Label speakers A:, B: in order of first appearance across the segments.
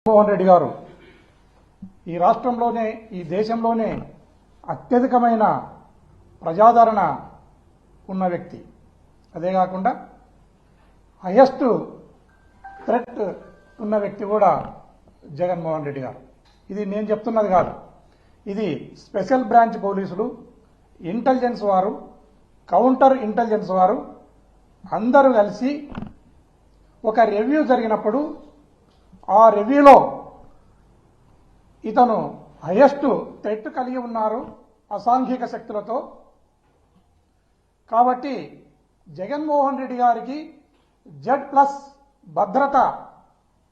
A: మోహన్ రెడ్డి గారు ఈ రాష్ట్రంలోనే ఈ దేశంలోనే అత్యధికమైన ప్రజాదరణ ఉన్న వ్యక్తి. అదే కాకుండా హైయెస్ట్ థ్రెట్ ఉన్న వ్యక్తి కూడా జగన్మోహన్ రెడ్డి గారు. ఇది నేను చెప్తున్నది కాదు, ఇది స్పెషల్ బ్రాంచ్ పోలీసులు, ఇంటెలిజెన్స్ వారు, కౌంటర్ ఇంటెలిజెన్స్ వారు అందరూ కలిసి ఒక రివ్యూ జరిగినప్పుడు ఆ రివ్యూలో ఇతను హైయెస్ట్ థ్రెట్ కలిగి ఉన్నారు అసాంఘిక శక్తులతో. కాబట్టి జగన్మోహన్ రెడ్డి గారికి Z+ భద్రత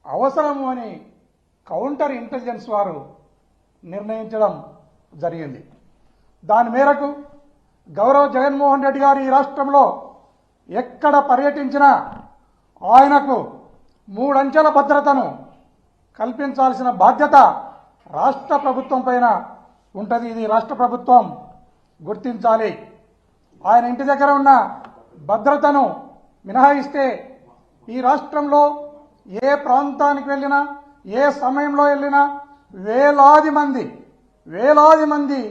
A: అవసరము అని కౌంటర్ ఇంటెలిజెన్స్ వారు నిర్ణయించడం జరిగింది. దాని మేరకు గౌరవ జగన్మోహన్ రెడ్డి గారు ఈ రాష్ట్రంలో ఎక్కడ పర్యటించినా ఆయనకు 3 అంచెల భద్రతను కల్పించాల్సిన బాధ్యత రాష్ట్ర ప్రభుత్వం పైన ఉంటుంది. ఇది రాష్ట్ర ప్రభుత్వం గుర్తించాలి. ఆయన ఇంటి దగ్గర ఉన్న భద్రతను మినహాయిస్తే ఈ రాష్ట్రంలో ఏ ప్రాంతానికి వెళ్ళినా, ఏ సమయంలో వెళ్ళినా వేలాది మంది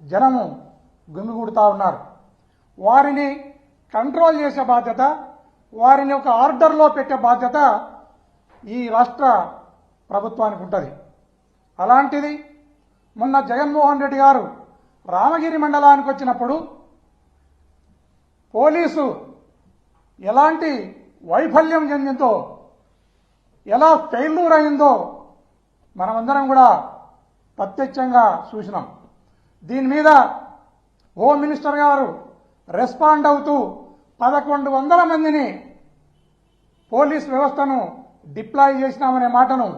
A: జనము గుమిగూడుతా ఉన్నారు. వారిని కంట్రోల్ చేసే బాధ్యత, వారిని ఒక ఆర్డర్లో పెట్టే బాధ్యత ఈ రాష్ట్ర ప్రభుత్వానికి ఉంటుంది. అలాంటిది మొన్న జగన్మోహన్ రెడ్డి గారు రామగిరి మండలానికి వచ్చినప్పుడు పోలీసు ఎలాంటి వైఫల్యం చెందిందో, ఎలా ఫెయిల్యూర్ అయిందో మనమందరం కూడా ప్రత్యక్షంగా చూసినాం. దీని మీద హోమ్ మినిస్టర్ గారు రెస్పాండ్ అవుతూ 1100 మందిని పోలీస్ వ్యవస్థను డిప్లాయ్ చేసినామనే మాటను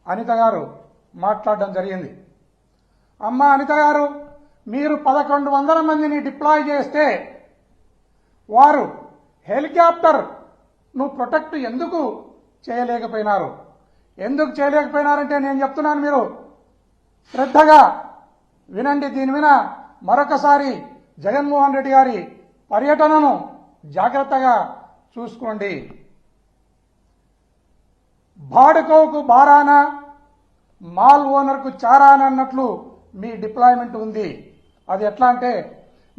A: అనిత గారు మాట్లాడడం జరిగింది. అమ్మ అనిత గారు, మీరు 1100 మందిని డిప్లాయ్ చేస్తే వారు హెలికాప్టర్ను ప్రొటెక్ట్ ఎందుకు చేయలేకపోయినారు? ఎందుకు చేయలేకపోయినారంటే నేను చెప్తున్నాను, మీరు శ్రద్ధగా వినండి. దీని మీద మరొకసారి జగన్మోహన్ రెడ్డి గారి పర్యటనను జాగ్రత్తగా చూసుకోండి. బాడుకోకు బారానా, మాల్ ఓనర్కు చారానా అన్నట్లు మీ డిప్లాయ్మెంట్ ఉంది. అది ఎట్లా అంటే,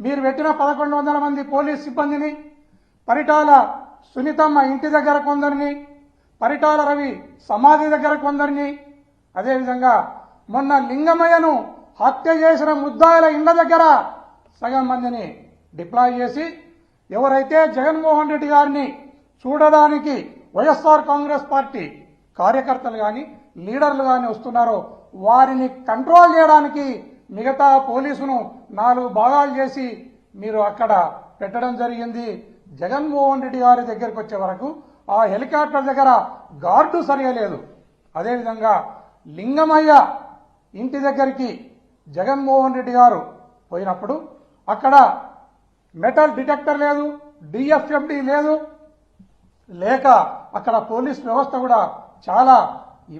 A: మీరు పెట్టిన 1100 మంది పోలీస్ సిబ్బందిని పరిటాల సునీతమ్మ ఇంటి దగ్గర కొందరిని, పరిటాల రవి సమాధి దగ్గర కొందరిని, అదేవిధంగా మొన్న లింగమయ్యను హత్య చేసిన ముద్దాయిల ఇండ్ల దగ్గర సగం మందిని డిప్లాయ్ చేసి, ఎవరైతే జగన్మోహన్ రెడ్డి గారిని చూడడానికి వైఎస్ఆర్ కాంగ్రెస్ పార్టీ కార్యకర్తలు కానీ లీడర్లు కానీ వస్తున్నారో వారిని కంట్రోల్ చేయడానికి మిగతా పోలీసును 4 భాగాలు చేసి మీరు అక్కడ పెట్టడం జరిగింది. జగన్మోహన్ రెడ్డి గారి దగ్గరికి వచ్చే వరకు ఆ హెలికాప్టర్ దగ్గర గార్డు సరియలేదు. అదేవిధంగా లింగమయ్య ఇంటి దగ్గరికి జగన్మోహన్ రెడ్డి గారు పోయినప్పుడు అక్కడ మెటల్ డిటెక్టర్ లేదు, DFMD లేదు, లేక అక్కడ పోలీస్ వ్యవస్థ కూడా చాలా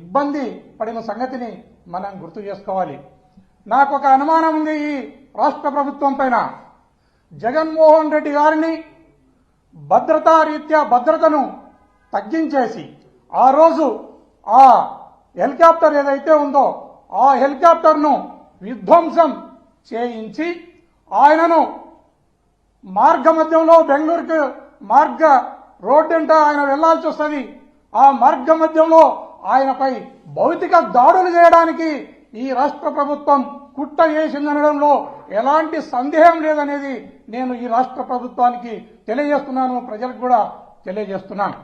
A: ఇబ్బంది పడిన సంగతిని మనం గుర్తు చేసుకోవాలి. నాకు ఒక అనుమానం ఉంది ఈ రాష్ట్ర ప్రభుత్వం పైన. జగన్మోహన్ రెడ్డి గారిని భద్రతా రీత్యా భద్రతను తగ్గించేసి ఆ రోజు ఆ హెలికాప్టర్ ఏదైతే ఉందో ఆ హెలికాప్టర్ను విధ్వంసం చేయించి ఆయనను మార్గ మధ్యంలో బెంగళూరుకు మార్గ రోడ్డు అంట ఆయన వెళ్లాల్సి వస్తుంది. ఆ మార్గ మధ్యంలో ఆయనపై భౌతిక దాడులు చేయడానికి ఈ రాష్ట్ర ప్రభుత్వం కుట్ర చేసిందనడంలో ఎలాంటి సందేహం లేదనేది నేను ఈ రాష్ట్ర ప్రభుత్వానికి తెలియజేస్తున్నాను, ప్రజలకు కూడా తెలియజేస్తున్నాను.